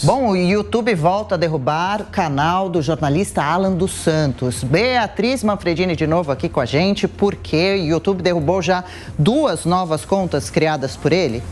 Bom, o YouTube volta a derrubar o canal do jornalista Alan dos Santos. Beatriz Manfredini de novo aqui com a gente, porque o YouTube derrubou já 2 novas contas criadas por ele.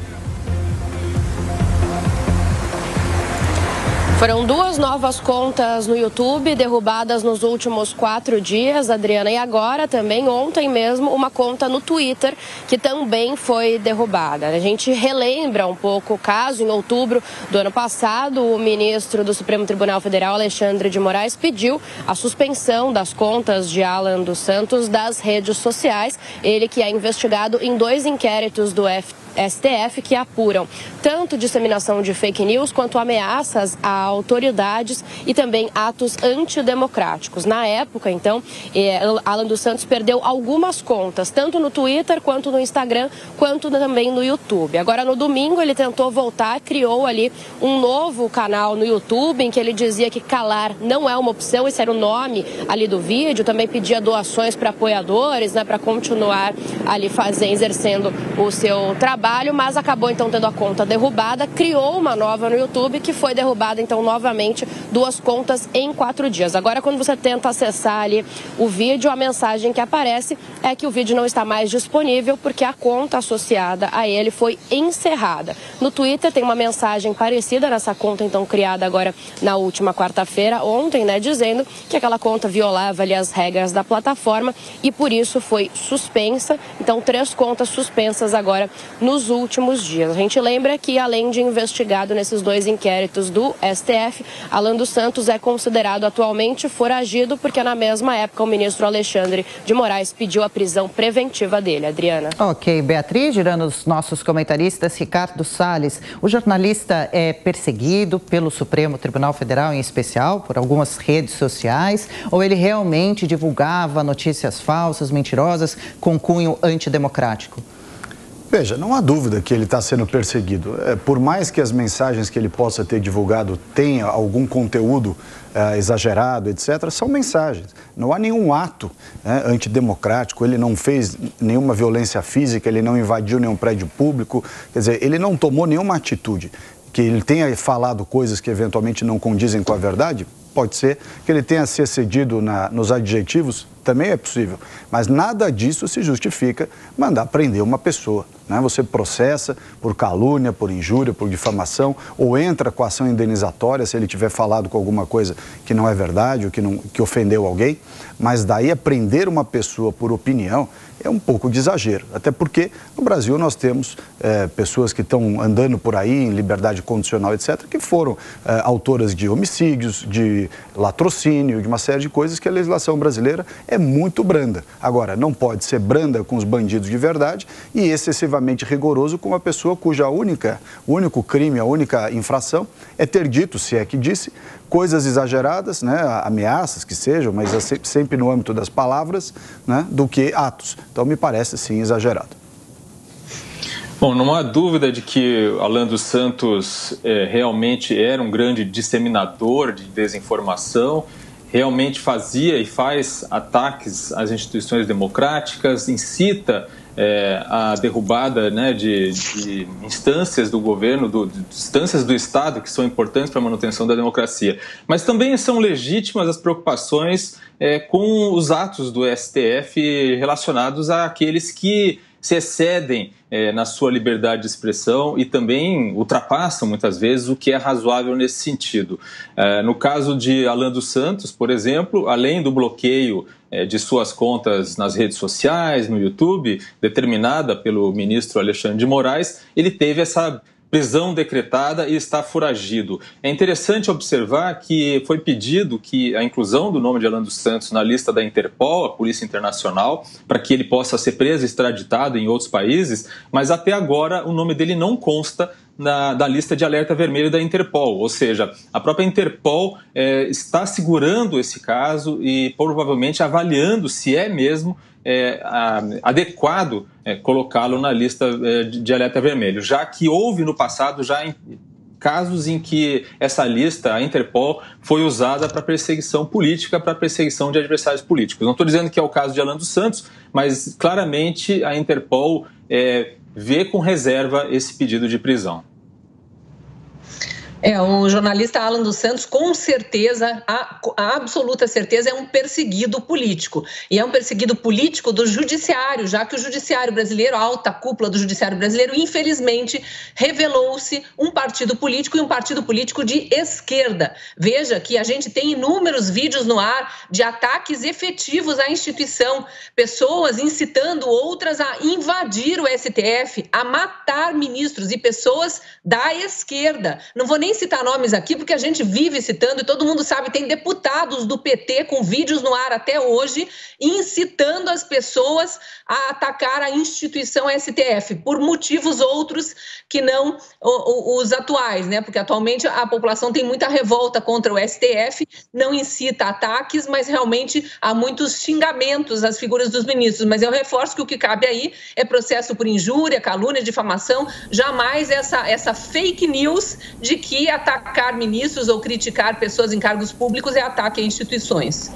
Foram 2 novas contas no YouTube derrubadas nos últimos 4 dias, Adriana. E agora também, ontem mesmo, uma conta no Twitter que também foi derrubada. A gente relembra um pouco o caso. Em outubro do ano passado, o ministro do Supremo Tribunal Federal, Alexandre de Moraes, pediu a suspensão das contas de Alan dos Santos das redes sociais. Ele que é investigado em 2 inquéritos do STF que apuram tanto disseminação de fake news quanto ameaças a autoridades e também atos antidemocráticos. Na época, então, Alan dos Santos perdeu algumas contas, tanto no Twitter, quanto no Instagram, quanto também no YouTube. Agora, no domingo, ele tentou voltar, criou ali um novo canal no YouTube, em que ele dizia que calar não é uma opção, esse era o nome ali do vídeo, também pedia doações para apoiadores, né, para continuar ali exercendo o seu trabalho, mas acabou então tendo a conta derrubada, criou uma nova no YouTube, que foi derrubada então novamente 2 contas em 4 dias. Agora, quando você tenta acessar ali o vídeo, a mensagem que aparece é que o vídeo não está mais disponível porque a conta associada a ele foi encerrada. No Twitter tem uma mensagem parecida nessa conta então criada agora na última quarta-feira, ontem, né, dizendo que aquela conta violava ali as regras da plataforma e por isso foi suspensa. Então, 3 contas suspensas agora nos últimos dias. A gente lembra que, além de investigado nesses 2 inquéritos do STF, Alan dos Santos é considerado atualmente foragido porque na mesma época o ministro Alexandre de Moraes pediu a prisão preventiva dele. Adriana. Ok, Beatriz, girando os nossos comentaristas, Ricardo Salles, o jornalista é perseguido pelo Supremo Tribunal Federal, em especial, por algumas redes sociais, ou ele realmente divulgava notícias falsas, mentirosas, com cunho antidemocrático? Veja, não há dúvida que ele está sendo perseguido. Por mais que as mensagens que ele possa ter divulgado tenham algum conteúdo exagerado, etc., são mensagens. Não há nenhum ato antidemocrático, ele não fez nenhuma violência física, ele não invadiu nenhum prédio público, quer dizer, ele não tomou nenhuma atitude. Que ele tenha falado coisas que eventualmente não condizem com a verdade, pode ser. Que ele tenha se excedido nos adjetivos, também é possível. Mas nada disso se justifica mandar prender uma pessoa. Você processa por calúnia, por injúria, por difamação, ou entra com ação indenizatória se ele tiver falado com alguma coisa que não é verdade ou que ofendeu alguém. Mas daí a prender uma pessoa por opinião é um pouco de exagero. Até porque no Brasil nós temos pessoas que estão andando por aí em liberdade condicional, etc., que foram autoras de homicídios, de latrocínio, de uma série de coisas que a legislação brasileira é muito branda. Agora, não pode ser branda com os bandidos de verdade e excessivamente rigoroso com uma pessoa cuja o único crime, a única infração é ter dito, se é que disse, coisas exageradas, ameaças que sejam, mas sempre no âmbito das palavras, do que atos. Então, me parece, sim, exagerado. Bom, não há dúvida de que Alan dos Santos realmente era um grande disseminador de desinformação, realmente fazia e faz ataques às instituições democráticas, incita a derrubada de instâncias do governo, de instâncias do Estado que são importantes para a manutenção da democracia. Mas também são legítimas as preocupações com os atos do STF relacionados àqueles que se excedem na sua liberdade de expressão e também ultrapassam muitas vezes o que é razoável nesse sentido. No caso de Alan dos Santos, por exemplo, além do bloqueio de suas contas nas redes sociais, no YouTube, determinada pelo ministro Alexandre de Moraes, ele teve essa prisão decretada e está foragido. É interessante observar que foi pedido que a inclusão do nome de Alan dos Santos na lista da Interpol, a Polícia Internacional, para que ele possa ser preso e extraditado em outros países, mas até agora o nome dele não consta da lista de alerta vermelho da Interpol, ou seja, a própria Interpol está segurando esse caso e provavelmente avaliando se é mesmo adequado colocá-lo na lista de alerta vermelho, já que houve no passado casos em que essa lista, a Interpol, foi usada para perseguição política, para perseguição de adversários políticos. Não estou dizendo que é o caso de Alan dos Santos, mas claramente a Interpol vê com reserva esse pedido de prisão. O jornalista Alan dos Santos, com certeza, a absoluta certeza, é um perseguido político. E é um perseguido político do judiciário, já que o judiciário brasileiro, a alta cúpula do judiciário brasileiro, infelizmente, revelou-se um partido político e um partido político de esquerda. Veja que a gente tem inúmeros vídeos no ar de ataques efetivos à instituição, pessoas incitando outras a invadir o STF, a matar ministros e pessoas da esquerda. Não vou nem citar nomes aqui, porque a gente vive citando e todo mundo sabe, tem deputados do PT com vídeos no ar até hoje, incitando as pessoas a atacar a instituição STF, por motivos outros que não os atuais, né? Porque atualmente a população tem muita revolta contra o STF, não incita ataques, mas realmente há muitos xingamentos às figuras dos ministros. Mas eu reforço que o que cabe aí é processo por injúria, calúnia, difamação, jamais essa fake news de que atacar ministros ou criticar pessoas em cargos públicos é ataque a instituições.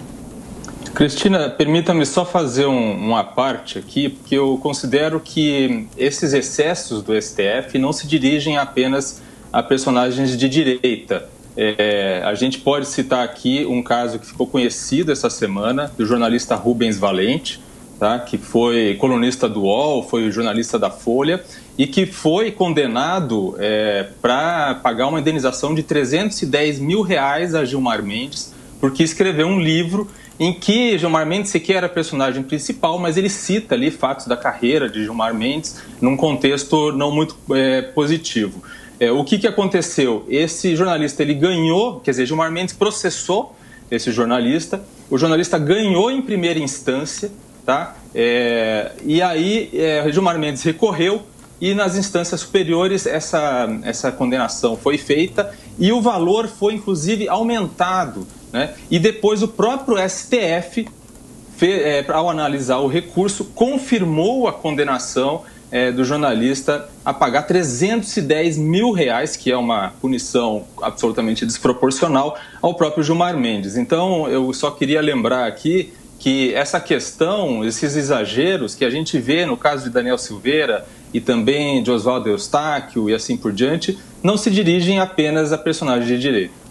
Cristina, permita-me só fazer uma parte aqui, porque eu considero que esses excessos do STF não se dirigem apenas a personagens de direita. A gente pode citar aqui um caso que ficou conhecido essa semana, do jornalista Rubens Valente, tá? Que foi colunista do UOL, foi jornalista da Folha, e que foi condenado para pagar uma indenização de R$310 mil a Gilmar Mendes, porque escreveu um livro em que Gilmar Mendes sequer era personagem principal, mas ele cita ali fatos da carreira de Gilmar Mendes num contexto não muito positivo. O que aconteceu? Esse jornalista, ele ganhou, quer dizer, Gilmar Mendes processou esse jornalista, o jornalista ganhou em primeira instância, tá? E aí Gilmar Mendes recorreu e nas instâncias superiores essa condenação foi feita e o valor foi inclusive aumentado, né? E depois o próprio STF, ao analisar o recurso, confirmou a condenação do jornalista a pagar R$310 mil, que é uma punição absolutamente desproporcional ao próprio Gilmar Mendes. Então eu só queria lembrar aqui que essa questão, esses exageros que a gente vê no caso de Daniel Silveira e também de Oswaldo Eustáquio e assim por diante, não se dirigem apenas a personagens de direita.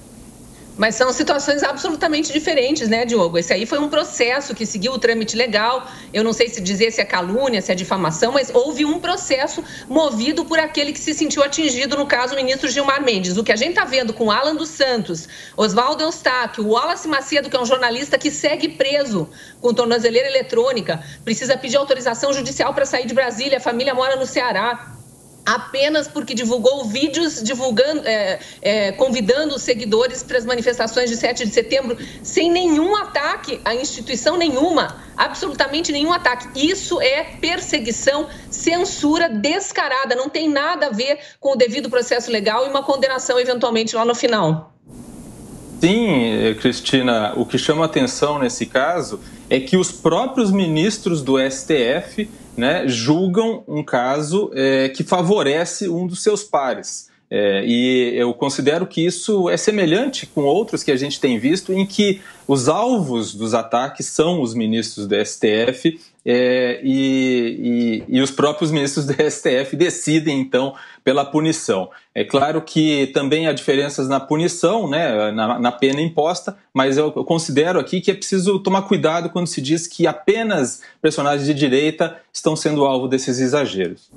Mas são situações absolutamente diferentes, né, Diogo? Esse aí foi um processo que seguiu o trâmite legal. Eu não sei se dizer se é calúnia, se é difamação, mas houve um processo movido por aquele que se sentiu atingido, no caso, o ministro Gilmar Mendes. O que a gente está vendo com Alan dos Santos, Oswaldo Eustáquio, o Wallace Macedo, que é um jornalista que segue preso com tornozeleira eletrônica, precisa pedir autorização judicial para sair de Brasília, a família mora no Ceará, apenas porque divulgou vídeos convidando os seguidores para as manifestações de 7 de setembro, sem nenhum ataque a instituição nenhuma, absolutamente nenhum ataque. Isso é perseguição, censura descarada, não tem nada a ver com o devido processo legal e uma condenação eventualmente lá no final. Sim, Cristina, o que chama atenção nesse caso é que os próprios ministros do STF, né, julgam um caso que favorece um dos seus pares. E eu considero que isso é semelhante com outros que a gente tem visto, em que os alvos dos ataques são os ministros do STF e os próprios ministros do STF decidem, então, pela punição. É claro que também há diferenças na punição, né, na pena imposta, mas eu considero aqui que é preciso tomar cuidado quando se diz que apenas personagens de direita estão sendo alvo desses exageros.